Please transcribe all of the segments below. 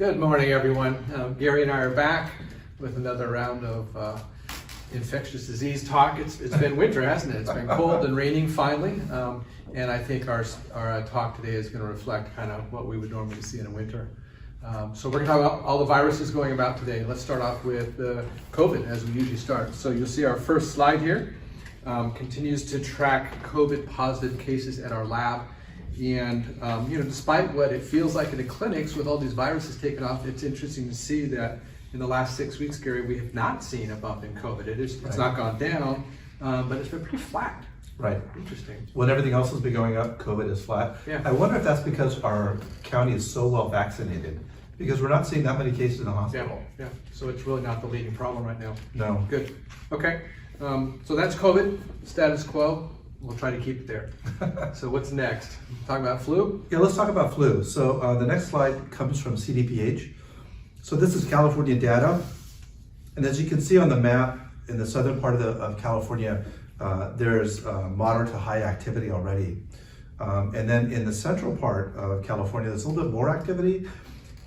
Good morning, everyone. Gary and I are back with another round of infectious disease talk. It's been winter, hasn't it? It's been cold and raining finally, and I think our talk today is going to reflect kind of what we would normally see in a winter. So we're going to talk about all the viruses going about today. Let's start off with COVID, as we usually start. So you'll see our first slide here continues to track COVID positive cases at our lab. And despite what it feels like in the clinics with all these viruses taken off, it's interesting to see that in the last 6 weeks, Gary, we have not seen a bump in COVID. It's not gone down, but it's been pretty flat. Right. Interesting. When everything else has been going up, COVID is flat. Yeah. I wonder if that's because our county is so well vaccinated, because we're not seeing that many cases in the hospital. Yeah. So it's really not the leading problem right now. No. Good. Okay. So that's COVID, status quo. We'll try to keep it there. So what's next? Talk about flu? Yeah, let's talk about flu. So the next slide comes from CDPH. So this is California data. And as you can see on the map, in the southern part of California, there's moderate to high activity already. And then in the central part of California, there's a little bit more activity.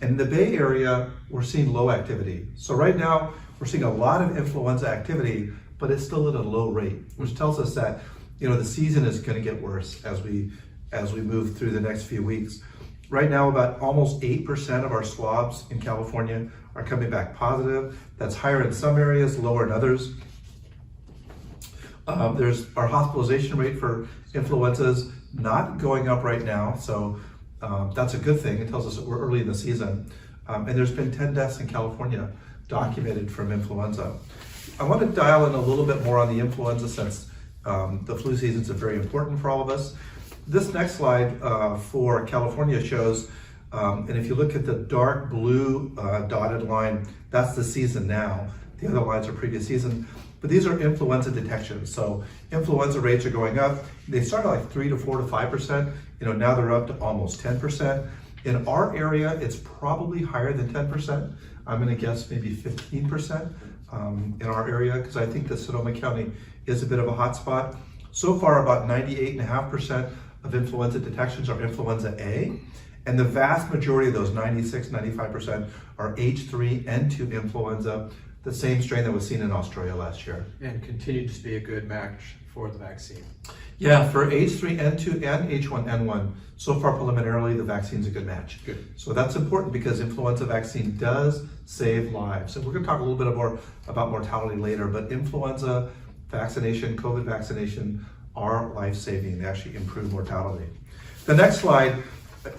And in the Bay Area, we're seeing low activity. So right now, we're seeing a lot of influenza activity, but it's still at a low rate, which tells us that the season is going to get worse as we move through the next few weeks. Right now, about almost 8% of our swabs in California are coming back positive. That's higher in some areas, lower in others. There's our hospitalization rate for influenzas not going up right now, so that's a good thing. It tells us that we're early in the season. And there's been 10 deaths in California documented from influenza. I want to dial in a little bit more on the influenza since the flu seasons are very important for all of us. This next slide for California shows, and if you look at the dark blue dotted line, that's the season now. The other lines are previous season. But these are influenza detections. So influenza rates are going up. They started like 3 to 4 to 5%. Now they're up to almost 10%. In our area, it's probably higher than 10%. I'm going to guess maybe 15% in our area, because I think that Sonoma County is a bit of a hot spot. So far, about 98.5% of influenza detections are influenza A, and the vast majority of those, 96, 95%, are H3N2 influenza, the same strain that was seen in Australia last year. And continues to be a good match for the vaccine. Yeah, for H3N2 and H1N1, so far preliminarily, the vaccine's a good match. Good. So that's important because influenza vaccine does save lives. And we're going to talk a little bit more about mortality later, but influenza vaccination, COVID vaccination are life-saving. They actually improve mortality. The next slide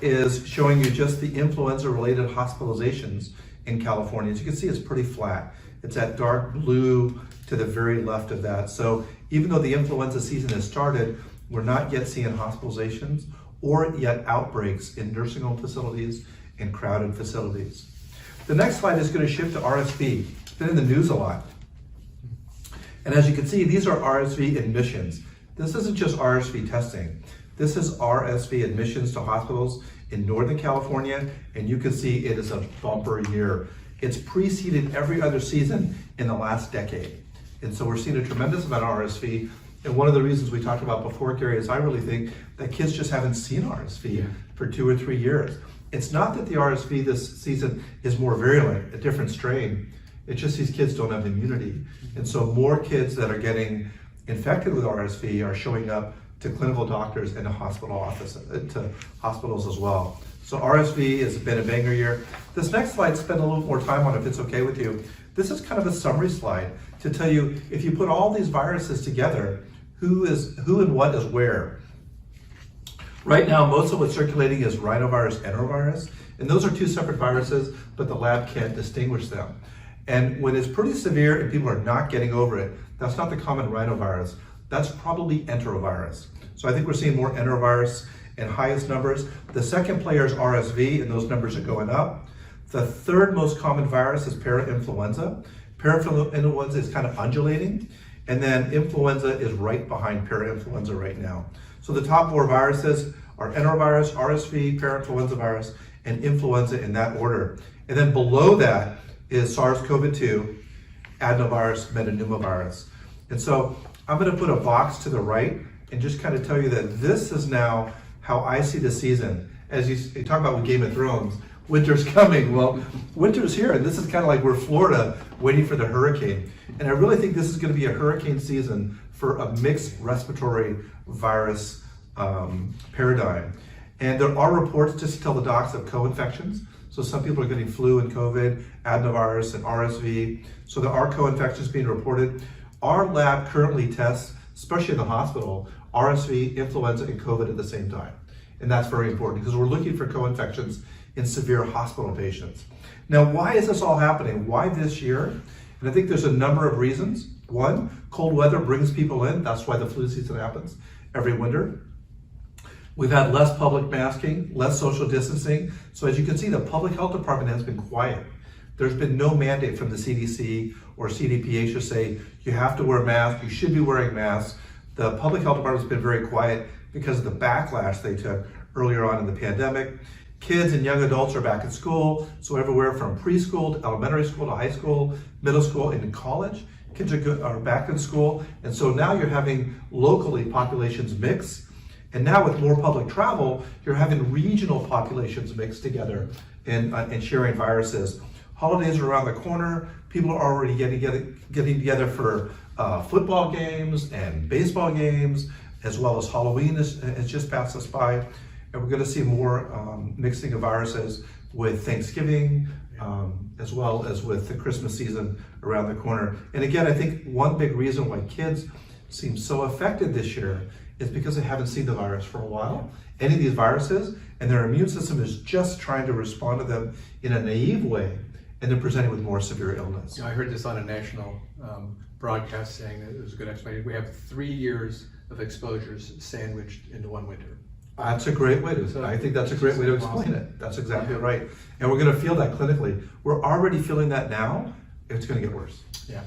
is showing you just the influenza-related hospitalizations in California. As you can see, it's pretty flat. It's that dark blue to the very left of that. So even though the influenza season has started, we're not yet seeing hospitalizations or yet outbreaks in nursing home facilities and crowded facilities. The next slide is going to shift to RSV. It's been in the news a lot. And as you can see, these are RSV admissions. This isn't just RSV testing. This is RSV admissions to hospitals in Northern California, and you can see it is a bumper year. It's preceded every other season in the last decade. And so we're seeing a tremendous amount of RSV. And one of the reasons we talked about before, Gary, is I really think that kids just haven't seen RSV for 2 or 3 years. It's not that the RSV this season is more virulent, a different strain. It's just these kids don't have immunity. And so more kids that are getting infected with RSV are showing up to clinical doctors and to hospitals as well. So RSV has been a banger year. This next slide, spend a little more time on if it's okay with you. This is kind of a summary slide to tell you if you put all these viruses together, who and what is where. Right now, most of what's circulating is rhinovirus, enterovirus, and those are 2 separate viruses, but the lab can't distinguish them. And when it's pretty severe and people are not getting over it, that's not the common rhinovirus. That's probably enterovirus. So I think we're seeing more enterovirus in highest numbers. The second player is RSV, and those numbers are going up. The third most common virus is parainfluenza. Parainfluenza is kind of undulating, and then influenza is right behind parainfluenza right now. So the top 4 viruses are enterovirus, RSV, parainfluenza virus, and influenza in that order. And then below that is SARS-CoV-2, adenovirus, metapneumovirus. And so I'm going to put a box to the right and just kind of tell you that this is now how I see the season. As you talk about with Game of Thrones, winter's coming. Well, winter's here, and this is kind of like we're Florida waiting for the hurricane. And I really think this is going to be a hurricane season for a mixed respiratory virus paradigm. And there are reports, just to tell the docs, of co-infections. So some people are getting flu and COVID, adenovirus and RSV. So there are co-infections being reported. Our lab currently tests, especially in the hospital, RSV, influenza, and COVID at the same time. And that's very important because we're looking for co-infections in severe hospital patients. Now, why is this all happening? Why this year? And I think there's a number of reasons. One, cold weather brings people in. That's why the flu season happens every winter. We've had less public masking, less social distancing. So as you can see, the public health department has been quiet. There's been no mandate from the CDC or CDPH to say, you have to wear a mask, you should be wearing masks. The public health department has been very quiet because of the backlash they took earlier on in the pandemic. Kids and young adults are back at school, so everywhere from preschool to elementary school to high school, middle school, and college, kids are back in school. And so now you're having locally populations mix. And now with more public travel, you're having regional populations mixed together and sharing viruses. Holidays are around the corner. People are already getting together for football games and baseball games, as well as Halloween has just passed us by. And we're going to see more mixing of viruses with Thanksgiving, as well as with the Christmas season around the corner. And again, I think one big reason why kids seem so affected this year is because they haven't seen the virus for a while, any of these viruses, and their immune system is just trying to respond to them in a naive way, and they're presenting with more severe illness. You know, I heard this on a national broadcast saying that it was a good explanation. We have 3 years of exposures sandwiched into one winter. That's a great way to, I think that's a great way to explain it. That's exactly right. And we're going to feel that clinically. We're already feeling that now. It's going to get worse. Yeah.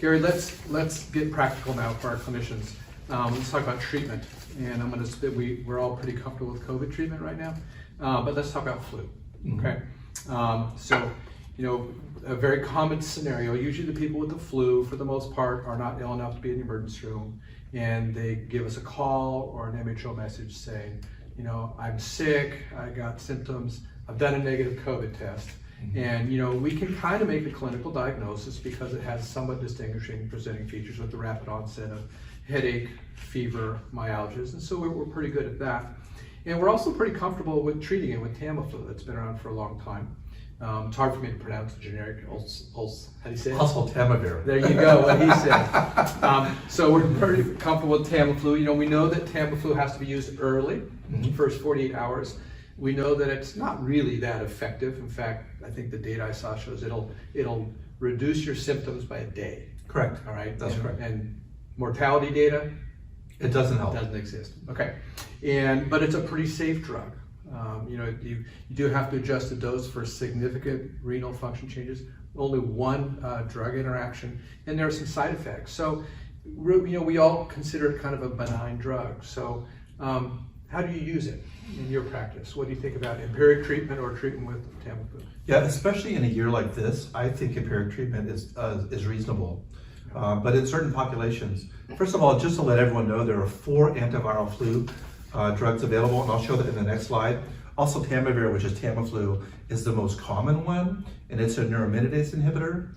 Gary, let's get practical now for our clinicians. Let's talk about treatment. And I'm going to we're all pretty comfortable with COVID treatment right now, but let's talk about flu. Okay. So, you know, a very common scenario, usually the people with the flu, for the most part, are not ill enough to be in the emergency room, and they give us a call or an MHO message saying, you know, I'm sick, I got symptoms, I've done a negative COVID test. And, you know, we can kind of make a clinical diagnosis because it has somewhat distinguishing presenting features with the rapid onset of headache, fever, myalgias, and so we're pretty good at that. And we're also pretty comfortable with treating it with Tamiflu. That's been around for a long time. It's hard for me to pronounce the generic, how do you say it? Oseltamivir. There you go, what he said. So we're pretty comfortable with Tamiflu. You know, we know that Tamiflu has to be used early, the first 48 hours. We know that it's not really that effective. In fact, I think the data I saw shows it'll reduce your symptoms by a day. Correct. All right. That's correct. And mortality data, it doesn't help. It doesn't exist. Okay. But it's a pretty safe drug. You know, you do have to adjust the dose for significant renal function changes. Only one drug interaction, and there are some side effects. So, you know, we all consider it kind of a benign drug. So, how do you use it in your practice? What do you think about empiric treatment or treatment with Tamiflu? Yeah, especially in a year like this, I think empiric treatment is reasonable. But in certain populations, first of all, just to let everyone know, there are 4 antiviral flu drugs available, and I'll show that in the next slide. Oseltamivir, which is Tamiflu, is the most common one, and it's a neuraminidase inhibitor.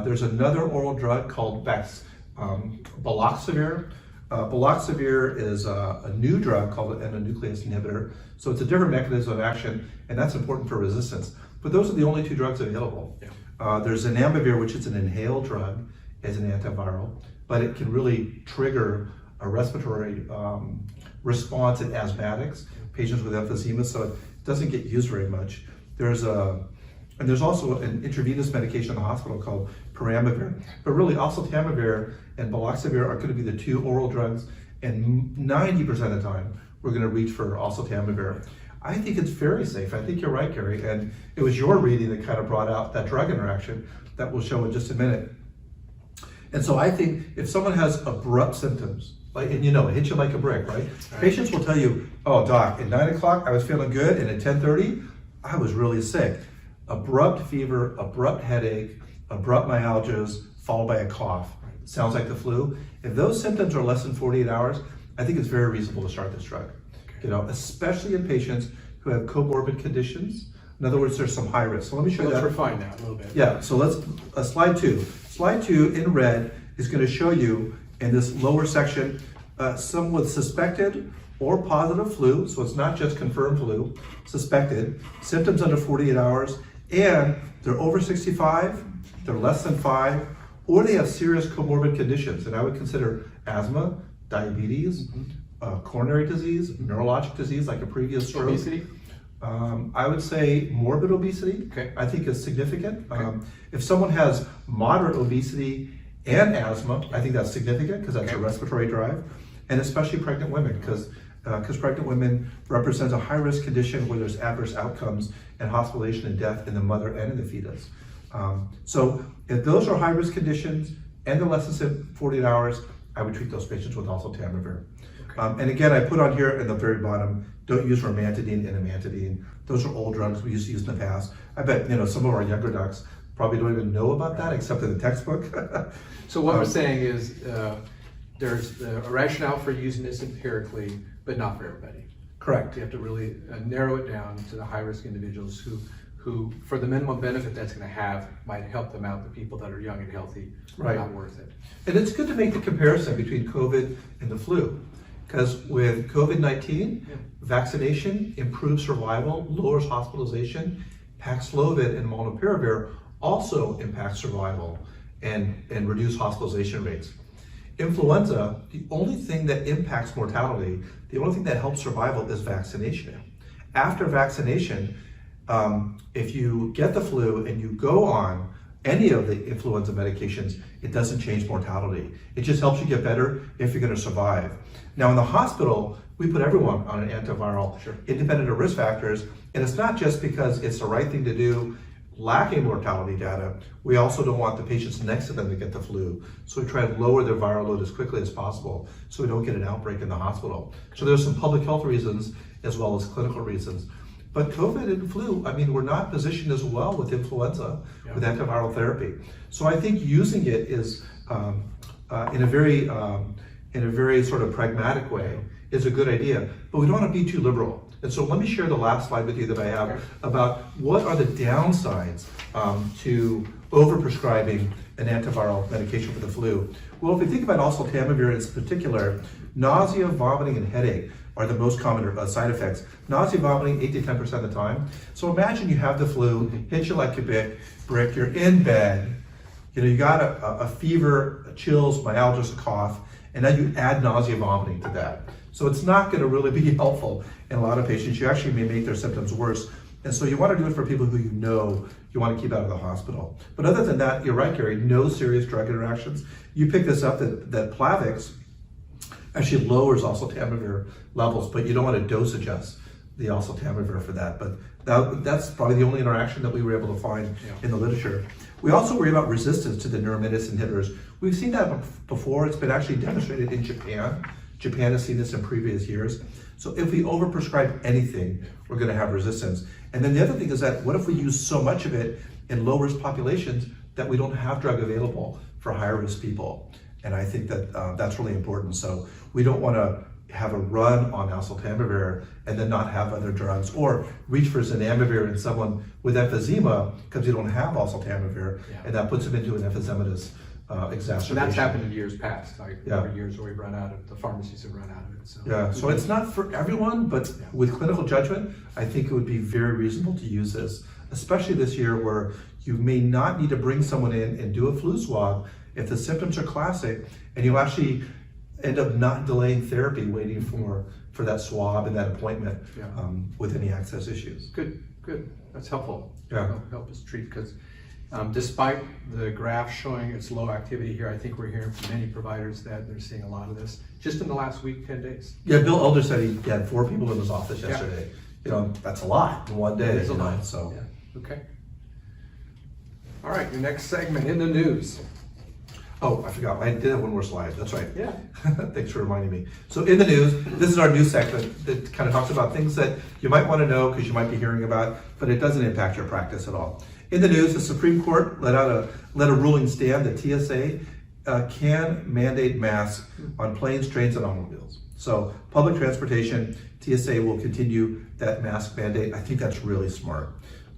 There's another oral drug called baloxavir. Baloxavir is a new drug called an endonuclease inhibitor, so it's a different mechanism of action, and that's important for resistance. But those are the only 2 drugs available. Yeah. There's zanamivir, which is an inhaled drug as an antiviral, but it can really trigger a respiratory response in asthmatics, patients with emphysema, so it doesn't get used very much. There's also an intravenous medication in the hospital called peramivir. But really, oseltamivir and baloxavir are going to be the 2 oral drugs, and 90% of the time, we're going to reach for oseltamivir. I think it's very safe. I think you're right, Gary, and it was your reading that kind of brought out that drug interaction that we'll show in just a minute. And so I think if someone has abrupt symptoms, and you know, it hits you like a brick, right? Patients will tell you, oh, doc, at 9 o'clock, I was feeling good, and at 10:30, I was really sick. Abrupt fever, abrupt headache, abrupt myalgias, followed by a cough. Sounds like the flu. If those symptoms are less than 48 hours, I think it's very reasonable to start this drug. You know, especially in patients who have comorbid conditions, In other words, there's some high risk. So let me show you Let's that. refine that a little bit. Yeah, so let's, slide 2. Slide 2 in red is going to show you in this lower section, some with suspected or positive flu, so it's not just confirmed flu, suspected, symptoms under 48 hours, and they're over 65, they're less than 5, or they have serious comorbid conditions. And I would consider asthma, diabetes, coronary disease, neurologic disease like a previous stroke. Obesity? I would say morbid obesity, Okay. I think is significant. Okay. If someone has moderate obesity and asthma, I think that's significant because that's a Okay. respiratory drive, and especially pregnant women because pregnant women represent a high-risk condition where there's adverse outcomes and hospitalization and death in the mother and in the fetus. So if those are high-risk conditions and they're less than 48 hours, I would treat those patients with oseltamivir. And again, I put on here at the very bottom, don't use romantadine and amantadine. Those are old drugs we used to use in the past. I bet some of our younger docs probably don't even know about that except in the textbook. So what we're saying is there's a rationale for using this empirically, but not for everybody. Correct. You have to really narrow it down to the high-risk individuals who, for the minimum benefit that's going to have, might help them out. The people that are young and healthy are Right. not worth it. And it's good to make the comparison between COVID and the flu. Because with COVID-19, vaccination improves survival, lowers hospitalization. Paxlovid and molnupiravir also impact survival and reduce hospitalization rates. Influenza, the only thing that impacts mortality, the only thing that helps survival is vaccination. After vaccination, if you get the flu and you go on any of the influenza medications, it doesn't change mortality. It just helps you get better if you're going to survive. Now in the hospital, we put everyone on an antiviral, independent of risk factors, and it's not just because it's the right thing to do, lacking mortality data. We also don't want the patients next to them to get the flu. So we try to lower their viral load as quickly as possible so we don't get an outbreak in the hospital. So there's some public health reasons as well as clinical reasons. But COVID and flu, I mean, we're not positioned as well with influenza, with antiviral therapy. So I think using it is in a very sort of pragmatic way is a good idea, but we don't want to be too liberal. And so let me share the last slide with you that I have about what are the downsides to overprescribing an antiviral medication for the flu. Well, if we think about oseltamivir in particular, nausea, vomiting, and headache are the most common side effects. Nausea, vomiting, 8 to 10% of the time. So imagine you have the flu, hits you like a brick, you're in bed, you got a fever, chills, myalgia, a cough, and then you add nausea, vomiting to that. So it's not going to really be helpful in a lot of patients. You actually may make their symptoms worse. And so you want to do it for people who you want to keep out of the hospital. But other than that, you're right, Gary, no serious drug interactions. You pick this up that Plavix actually lowers oseltamivir levels, but you don't want to dose adjust the oseltamivir for that. But that's probably the only interaction that we were able to find in the literature. We also worry about resistance to the neuraminidase inhibitors. We've seen that before. It's been actually demonstrated in Japan. Japan has seen this in previous years. So if we overprescribe anything, we're going to have resistance. And then the other thing is that what if we use so much of it in low-risk populations that we don't have drug available for higher-risk people? And I think that that's really important. So we don't want to have a run on oseltamivir and then not have other drugs, or reach for zanamivir in someone with emphysema because you don't have oseltamivir, and that puts them into an emphysematous exacerbation. And that's happened in years past. There were years where we've run out of, the pharmacies have run out of it. So. So it's not for everyone, but with clinical judgment, I think it would be very reasonable to use this, especially this year where you may not need to bring someone in and do a flu swab if the symptoms are classic, and you actually end up not delaying therapy waiting for that swab and that appointment with any access issues. Good. That's helpful. Yeah. Help us treat, because despite the graph showing its low activity here, I think we're hearing from many providers that they're seeing a lot of this just in the last week, 10 days. Yeah, Bill Elder said he had 4 people in his office yesterday. That's a lot in one day. It's a lot. So. Yeah. Okay. All right, your next segment, in the news. Oh, I forgot. I did have one more slide. That's right. Yeah. Thanks for reminding me. So in the news, this is our news segment that kind of talks about things that you might want to know because you might be hearing about, but it doesn't impact your practice at all. In the news, the Supreme Court let a ruling stand that TSA can mandate masks on planes, trains, and automobiles. So public transportation, TSA will continue that mask mandate. I think that's really smart.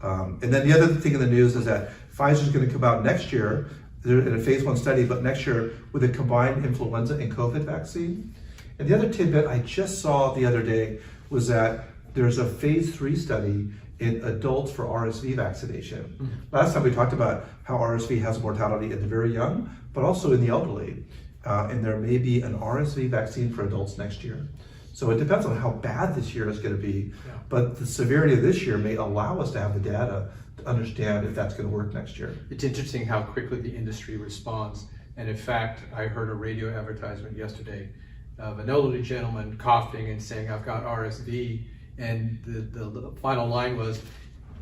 And then the other thing in the news is that Pfizer's going to come out next year, they're in a phase 1 study, but next year with a combined influenza and COVID vaccine. And the other tidbit I just saw the other day was that there's a phase 3 study in adults for RSV vaccination. Last time we talked about how RSV has mortality in the very young, but also in the elderly. And there may be an RSV vaccine for adults next year. So it depends on how bad this year is going to be, but the severity of this year may allow us to have the data to understand if that's going to work next year. It's interesting how quickly the industry responds. And in fact, I heard a radio advertisement yesterday of an elderly gentleman coughing and saying, "I've got RSV." And the final line was,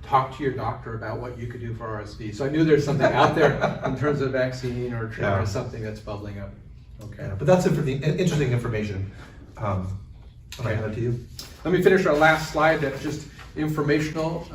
"Talk to your doctor about what you could do for RSV." So I knew there's something out there in terms of vaccine or treatment or something that's bubbling up. Okay. Yeah, but that's interesting information. I hand it to you. Let me finish our last slide. That's just informational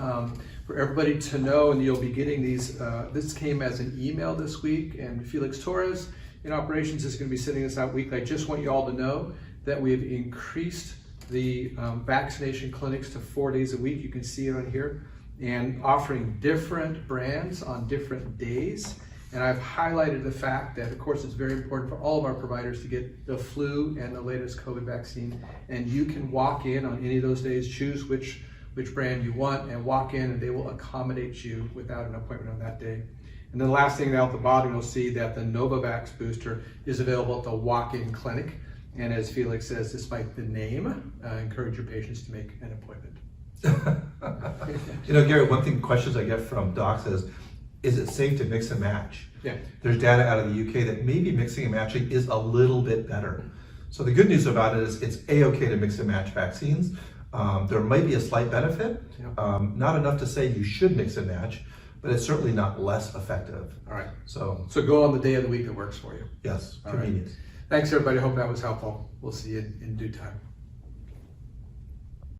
for everybody to know, and you'll be getting these. This came as an email this week, and Felix Torres in operations is going to be sending this out weekly. I just want you all to know that we've increased the vaccination clinics to 4 days a week. You can see it on here, and offering different brands on different days. And I've highlighted the fact that, of course, it's very important for all of our providers to get the flu and the latest COVID vaccine. And you can walk in on any of those days, choose which brand you want, and walk in, and they will accommodate you without an appointment on that day. And then the last thing out the bottom, you'll see that the Novavax booster is available at the walk-in clinic. And as Felix says, despite the name, encourage your patients to make an appointment. You know, Gary, one thing, questions I get from docs is it safe to mix and match? Yeah. There's data out of the UK that maybe mixing and matching is a little bit better. So the good news about it is it's A-okay to mix and match vaccines. There might be a slight benefit, not enough to say you should mix and match, but it's certainly not less effective. All right. So go on the day of the week that works for you. yes, All convenient. right. Thanks, everybody. Hope that was helpful. We'll see you in due time.